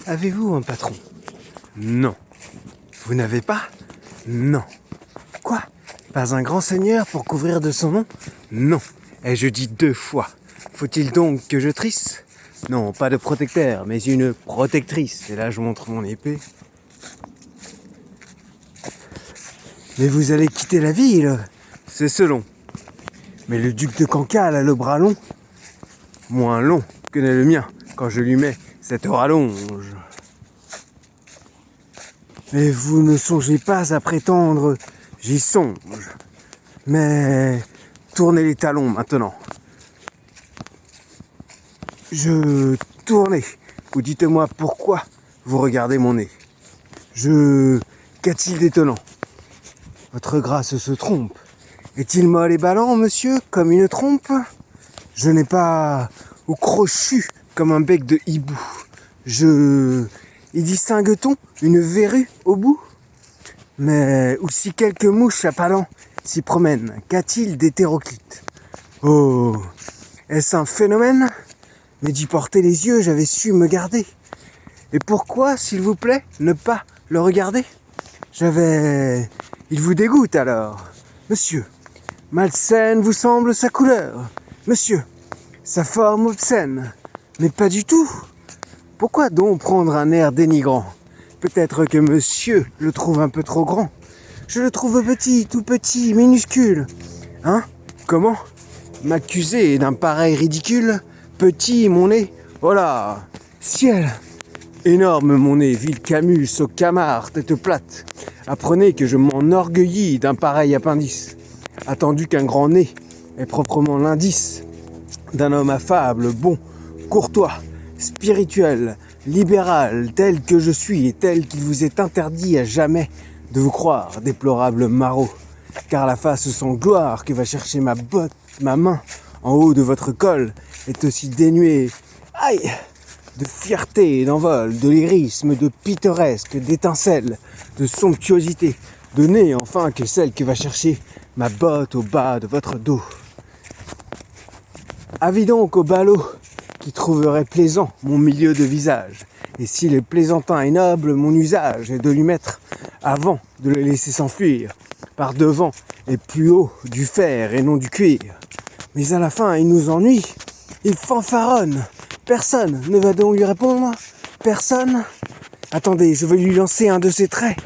Avez-vous un patron? Non. Vous n'avez pas? Non. Quoi? Pas un grand seigneur pour couvrir de son nom? Non. Ai-je dit 2 fois? Faut-il donc que je trisse? Non, pas de protecteur, mais une protectrice. Et là, je montre mon épée. Mais vous allez quitter la ville? C'est selon. Mais le duc de Cancale a le bras long. Moins long que n'est le mien, quand je lui mets cette rallonge. Mais vous ne songez pas à prétendre, j'y songe. Mais tournez les talons maintenant. Je tournais. Ou dites-moi pourquoi vous regardez mon nez. Qu'a-t-il d'étonnant? Votre grâce se trompe. Est-il molle et ballant, monsieur, comme une trompe? Je n'ai pas au crochu comme un bec de hibou. Y distingue-t-on une verrue au bout? Mais ou si quelques mouches à palans s'y promènent, qu'a-t-il d'hétéroclite? Oh, est-ce un phénomène? Mais d'y porter les yeux, j'avais su me garder. Et pourquoi, s'il vous plaît, ne pas le regarder? Il vous dégoûte alors, monsieur. Malsaine vous semble sa couleur, monsieur. Sa forme obscène, mais pas du tout. Pourquoi donc prendre un air dénigrant? Peut-être que monsieur le trouve un peu trop grand. Je le trouve petit, tout petit, minuscule. Hein? Comment? M'accuser d'un pareil ridicule? Petit, mon nez? Oh là! Ciel! Énorme mon nez, vil Camus, au camard, tête plate. Apprenez que je m'enorgueillis d'un pareil appendice. Attendu qu'un grand nez est proprement l'indice d'un homme affable, bon, courtois, spirituel, libéral, tel que je suis et tel qu'il vous est interdit à jamais de vous croire, déplorable maraud. Car la face sans gloire que va chercher ma main en haut de votre col est aussi dénuée, aïe, de fierté et d'envol, de lyrisme, de pittoresque, d'étincelle, de somptuosité, de nez enfin que celle que va chercher ma botte au bas de votre dos. Avis donc au ballot qui trouverait plaisant mon milieu de visage, et s'il est plaisantin et noble, mon usage est de lui mettre avant de le laisser s'enfuir, par devant et plus haut du fer et non du cuir. Mais à la fin, il nous ennuie, il fanfaronne. Personne ne va donc lui répondre? Personne? Attendez, je vais lui lancer un de ses traits.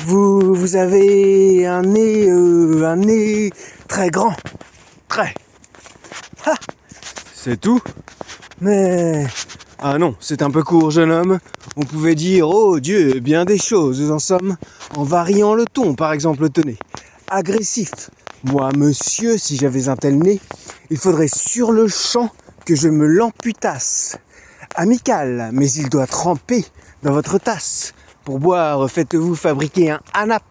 Vous avez un nez très grand. Très. Ha! C'est tout? Mais... Ah non, c'est un peu court, jeune homme. On pouvait dire, oh Dieu, bien des choses en somme, en variant le ton, par exemple, tenez. Agressif. Moi, monsieur, si j'avais un tel nez, il faudrait sur le champ que je me l'amputasse. Amical, mais il doit tremper dans votre tasse. Pour boire, faites-vous fabriquer un hanap.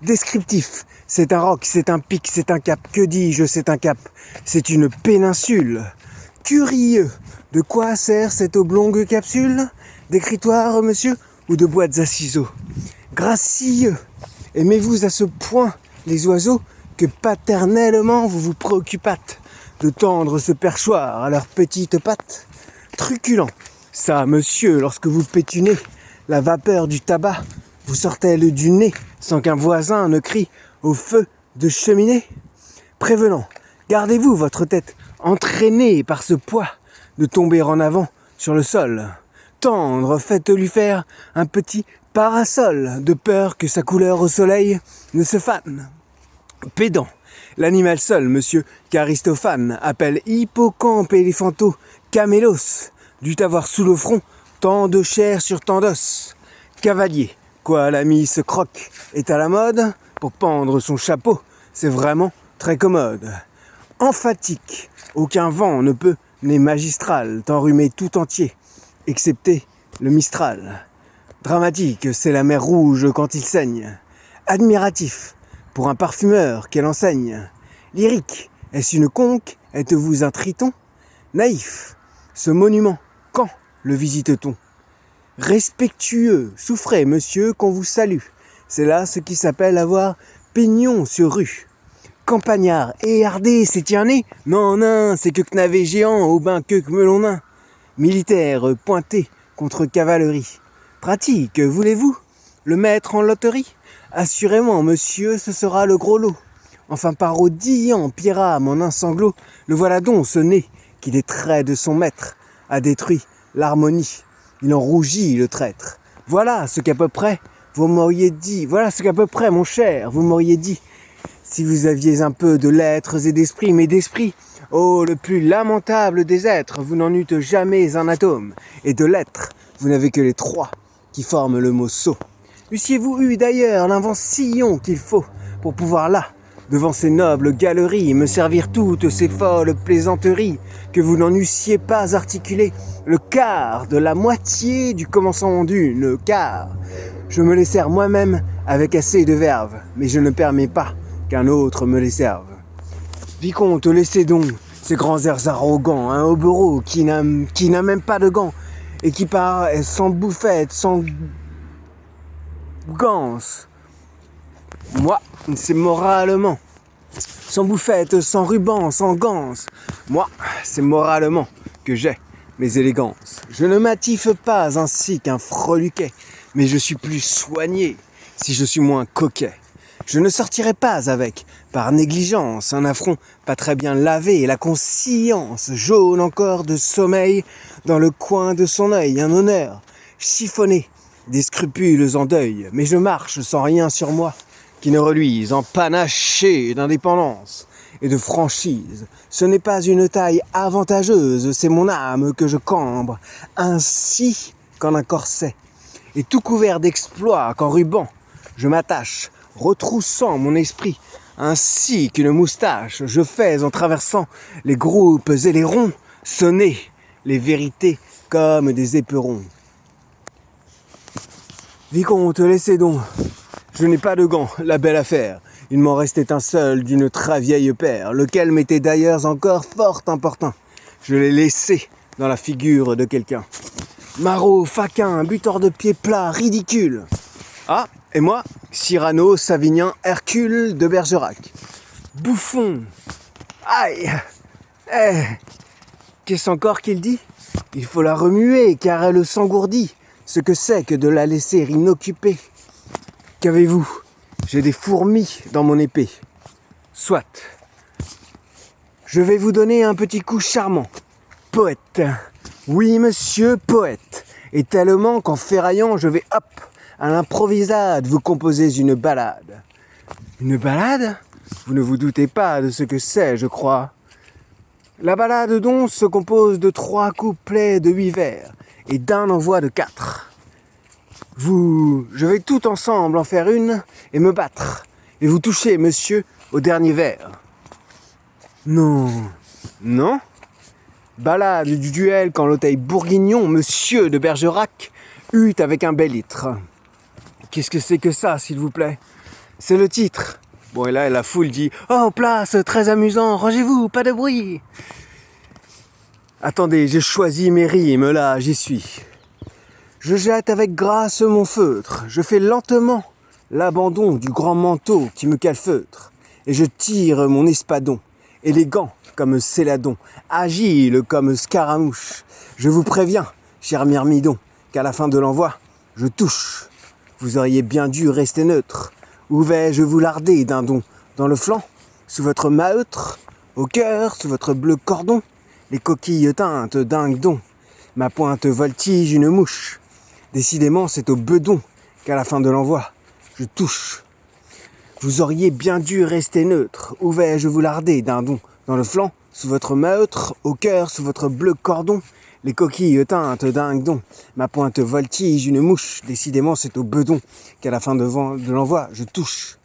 Descriptif, c'est un roc, c'est un pic, c'est un cap. Que dis-je, c'est un cap? C'est une péninsule. Curieux, de quoi sert cette oblongue capsule? D'écritoire, monsieur, ou de boîtes à ciseaux? Gracieux, aimez-vous à ce point les oiseaux que paternellement vous vous préoccupâtes de tendre ce perchoir à leurs petites pattes? Truculent, ça, monsieur, lorsque vous pétunez, la vapeur du tabac vous sort-elle du nez sans qu'un voisin ne crie au feu de cheminée? Prévenant, gardez-vous votre tête entraînée par ce poids de tomber en avant sur le sol. Tendre, faites-lui faire un petit parasol de peur que sa couleur au soleil ne se fane. Pédant, l'animal seul, monsieur, qu'Aristophane appelle hippocampe éléphanto camélos, dut avoir sous le front tant de chair sur tant d'os. Cavalier, quoi l'ami se croque est à la mode, pour pendre son chapeau, c'est vraiment très commode. Emphatique, aucun vent ne peut, n'est magistral, t'enrhumer tout entier, excepté le Mistral. Dramatique, c'est la mer rouge quand il saigne. Admiratif, pour un parfumeur qu'elle enseigne. Lyrique, est-ce une conque? Êtes-vous un triton? Naïf, ce monument, quand le visite-t-on? Respectueux, souffrez, monsieur, qu'on vous salue. C'est là ce qui s'appelle avoir pignon sur rue. Campagnard, hardé, c'est un nez? Non, c'est que navet géant, au bain que melon nain. Militaire, pointé, contre cavalerie. Pratique, voulez-vous le mettre en loterie? Assurément, monsieur, ce sera le gros lot. Enfin, parodiant Pyrame en un sanglot, le voilà donc ce nez qui des traits de son maître a détruit l'harmonie. Il en rougit, le traître. Voilà ce qu'à peu près vous m'auriez dit, voilà ce qu'à peu près, mon cher, vous m'auriez dit, si vous aviez un peu de lettres et d'esprit, mais d'esprit, oh, le plus lamentable des êtres, vous n'en eûtes jamais un atome, et de lettres, vous n'avez que les 3 qui forment le mot sot. Eussiez-vous eu d'ailleurs l'invention qu'il faut pour pouvoir là, devant ces nobles galeries, me servir toutes ces folles plaisanteries, que vous n'en eussiez pas articulé le quart de la moitié du commencement d'une, car je me les sers moi-même avec assez de verve, mais je ne permets pas qu'un autre me les serve. Vicomte, laissez donc ces grands airs arrogants, un hobereau qui n'a même pas de gants, et qui part sans bouffette, sans ganse. Moi, c'est moralement, sans bouffette, sans ruban, sans ganse. Moi, c'est moralement que j'ai mes élégances. Je ne m'attiffe pas ainsi qu'un freluquet, mais je suis plus soigné si je suis moins coquet. Je ne sortirai pas avec, par négligence, un affront pas très bien lavé et la conscience jaune encore de sommeil dans le coin de son œil, un honneur chiffonné, des scrupules en deuil, mais je marche sans rien sur moi qui ne reluise, en panaché d'indépendance et de franchise. Ce n'est pas une taille avantageuse, c'est mon âme que je cambre, ainsi qu'en un corset, et tout couvert d'exploits qu'en ruban je m'attache, retroussant mon esprit, ainsi qu'une moustache, je fais en traversant les groupes et les ronds, sonner les vérités comme des éperons. Vicomte, laissez donc, je n'ai pas de gants, la belle affaire. Il m'en restait un seul d'une très vieille paire, lequel m'était d'ailleurs encore fort importun. Je l'ai laissé dans la figure de quelqu'un. Maraud, faquin, buteur de pied plat, ridicule. Ah, et moi, Cyrano, Savinien, Hercule de Bergerac. Bouffon. Aïe. Qu'est-ce encore qu'il dit? Il faut la remuer, car elle s'engourdit. Ce que c'est que de la laisser inoccupée. Qu'avez-vous? J'ai des fourmis dans mon épée. Soit. Je vais vous donner un petit coup charmant. Poète. Oui, monsieur, poète. Et tellement qu'en ferraillant, je vais, hop, à l'improvisade, vous composez une ballade. Une ballade? Vous ne vous doutez pas de ce que c'est, je crois. La ballade donc se compose de 3 couplets de 8 vers et d'un envoi de 4. Je vais tout ensemble en faire une et me battre. Et vous touchez, monsieur, au dernier vers. Non. Non? Ballade du duel quand l'hôtel bourguignon, monsieur de Bergerac, eut avec un bel litre. Qu'est-ce que c'est que ça, s'il vous plaît? C'est le titre. Bon, et là, la foule dit « Oh, place, très amusant, rangez-vous, pas de bruit !» Attendez, j'ai choisi mes rimes, là, j'y suis. Je jette avec grâce mon feutre, je fais lentement l'abandon du grand manteau qui me calfeutre, et je tire mon espadon, élégant comme Céladon, agile comme Scaramouche. Je vous préviens, cher Myrmidon, qu'à la fin de l'envoi, je touche. Vous auriez bien dû rester neutre. Où vais-je vous larder, dindon? Dans le flanc? Sous votre maeutre? Au cœur? Sous votre bleu cordon? Les coquilles teintes d'un guedon. Ma pointe voltige une mouche. Décidément, c'est au bedon qu'à la fin de l'envoi, je touche. Vous auriez bien dû rester neutre. Où vais-je vous larder, dindon? Dans le flanc? Sous votre maeutre? Au cœur? Sous votre bleu cordon? Les coquilles teintes d'un guedon. Ma pointe voltige une mouche. Décidément, c'est au bedon qu'à la fin de l'envoi, je touche.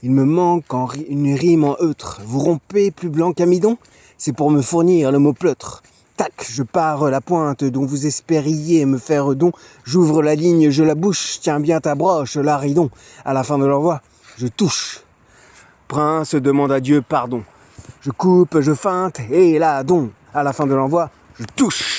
Il me manque une rime en eutre. Vous rompez plus blanc qu'amidon? C'est pour me fournir le mot pleutre. Tac, je pars la pointe dont vous espériez me faire don. J'ouvre la ligne, je la bouche. Tiens bien ta broche, la ridon. À la fin de l'envoi, je touche. Prince demande à Dieu pardon. Je coupe, je feinte, et là, don. À la fin de l'envoi, je touche.